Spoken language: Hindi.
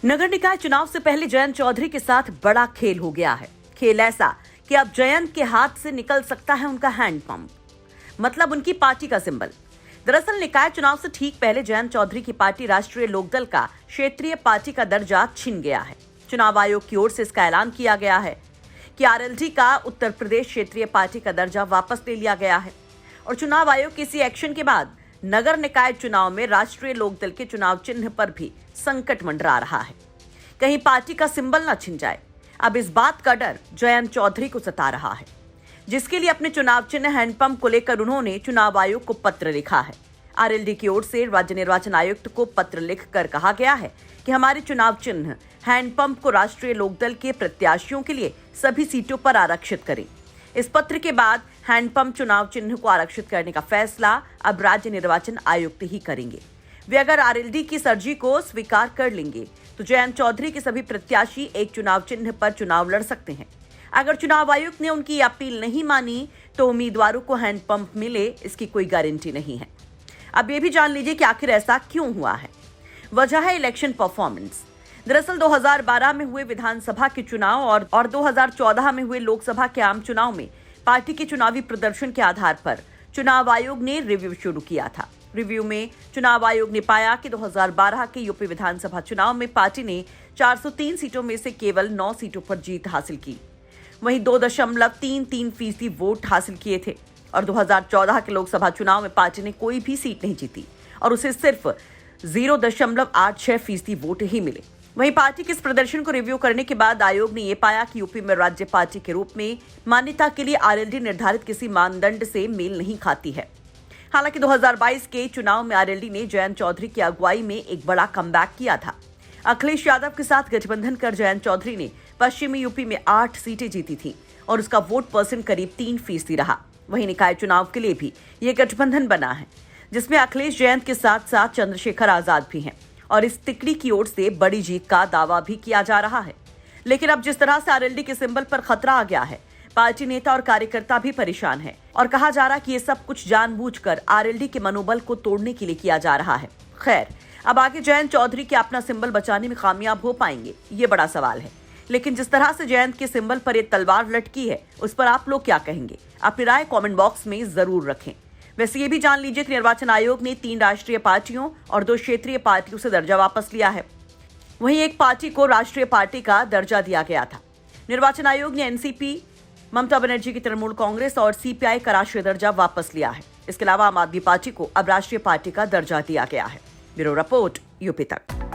नगर निकाय चुनाव से पहले जयंत चौधरी के साथ बड़ा खेल हो गया है। खेल ऐसा कि अब जयंत के हाथ से निकल सकता है उनका हैंडपंप, मतलब उनकी पार्टी का सिंबल। दरअसल निकाय चुनाव से ठीक पहले जयंत चौधरी की पार्टी राष्ट्रीय लोकदल का क्षेत्रीय पार्टी का दर्जा छिन गया है। चुनाव आयोग की ओर से इसका ऐलान किया गया है कि आरएलडी का उत्तर प्रदेश क्षेत्रीय पार्टी का दर्जा वापस ले लिया गया है। और चुनाव आयोग के इसी एक्शन के बाद नगर निकाय चुनाव में राष्ट्रीय लोकदल के चुनाव चिन्ह पर भी संकट मंडरा रहा है। कहीं पार्टी का सिंबल न छिन जाए, अब इस बात का डर जयंत चौधरी को सता रहा है, जिसके लिए अपने चुनाव चिन्ह हैंडपंप को लेकर उन्होंने चुनाव आयोग को पत्र लिखा है। आरएलडी की ओर से राज्य निर्वाचन आयुक्त को पत्र लिखकर कहा गया है कि हमारे चुनाव चिन्ह हैंडपंप को राष्ट्रीय लोकदल के प्रत्याशियों के लिए सभी सीटों पर आरक्षित करें। इस पत्र के बाद हैंडपंप चुनाव चिन्ह को आरक्षित करने का फैसला अब राज्य निर्वाचन आयुक्त ही करेंगे। वे अगर आरएलडी की इस अर्जी को स्वीकार कर लेंगे तो जयंत चौधरी के सभी प्रत्याशी एक चुनाव चिन्ह पर चुनाव लड़ सकते हैं। अगर चुनाव आयुक्त ने उनकी अपील नहीं मानी तो उम्मीदवारों को हैंडपंप मिले, इसकी कोई गारंटी नहीं है। अब ये भी जान लीजिए कि आखिर ऐसा क्यों हुआ है। वजह है इलेक्शन परफॉर्मेंस। दरअसल 2012 में हुए विधानसभा के चुनाव और 2014 में हुए लोकसभा के आम चुनाव में पार्टी के चुनावी प्रदर्शन के आधार पर चुनाव आयोग ने रिव्यू शुरू किया था। रिव्यू में चुनाव आयोग ने पाया कि 2012 के यूपी विधानसभा चुनाव में पार्टी ने 403 सीटों में से केवल 9 सीटों पर जीत हासिल की। वहीं 2.33% वोट हासिल किए थे। और 2014 के लोकसभा चुनाव में पार्टी ने कोई भी सीट नहीं जीती और उसे सिर्फ 0.86% वोट ही मिले। वहीं पार्टी के इस प्रदर्शन को रिव्यू करने के बाद आयोग ने यह पाया कि यूपी में राज्य पार्टी के रूप में मान्यता के लिए आरएलडी निर्धारित किसी मानदंड से मेल नहीं खाती है। हालांकि 2022 के चुनाव में आरएलडी ने जयंत चौधरी की अगुवाई में एक बड़ा कमबैक किया था। अखिलेश यादव के साथ गठबंधन कर जयंत चौधरी ने पश्चिमी यूपी में 8 सीटें जीती थी और उसका वोट परसेंट करीब 3% रहा। वहीं निकाय चुनाव के लिए भी ये गठबंधन बना है, जिसमें अखिलेश जयंत के साथ साथ चंद्रशेखर आजाद भी हैं और इस तिकड़ी की ओर से बड़ी जीत का दावा भी किया जा रहा है। लेकिन अब जिस तरह से आरएलडी के सिंबल पर खतरा आ गया है, पार्टी नेता और कार्यकर्ता भी परेशान है और कहा जा रहा कि ये सब कुछ जानबूझकर आरएलडी के मनोबल को तोड़ने के लिए किया जा रहा है। खैर, अब आगे जयंत चौधरी के अपना सिंबल बचाने में कामयाब हो पाएंगे, ये बड़ा सवाल है। लेकिन जिस तरह से जयंत के सिंबल पर ये तलवार लटकी है, उस पर आप लोग क्या कहेंगे? अपनी राय कमेंट बॉक्स में जरूर रखें। वैसे ये भी जान लीजिए कि निर्वाचन आयोग ने 3 राष्ट्रीय पार्टियों और 2 क्षेत्रीय पार्टियों से दर्जा वापस लिया है। वहीं एक पार्टी को राष्ट्रीय पार्टी का दर्जा दिया गया था। निर्वाचन आयोग ने एनसीपी, ममता बनर्जी की तृणमूल कांग्रेस और सीपीआई का राष्ट्रीय दर्जा वापस लिया है। इसके अलावा आम आदमी पार्टी को अब राष्ट्रीय पार्टी का दर्जा दिया गया है। ब्यूरो रिपोर्ट, यूपी तक।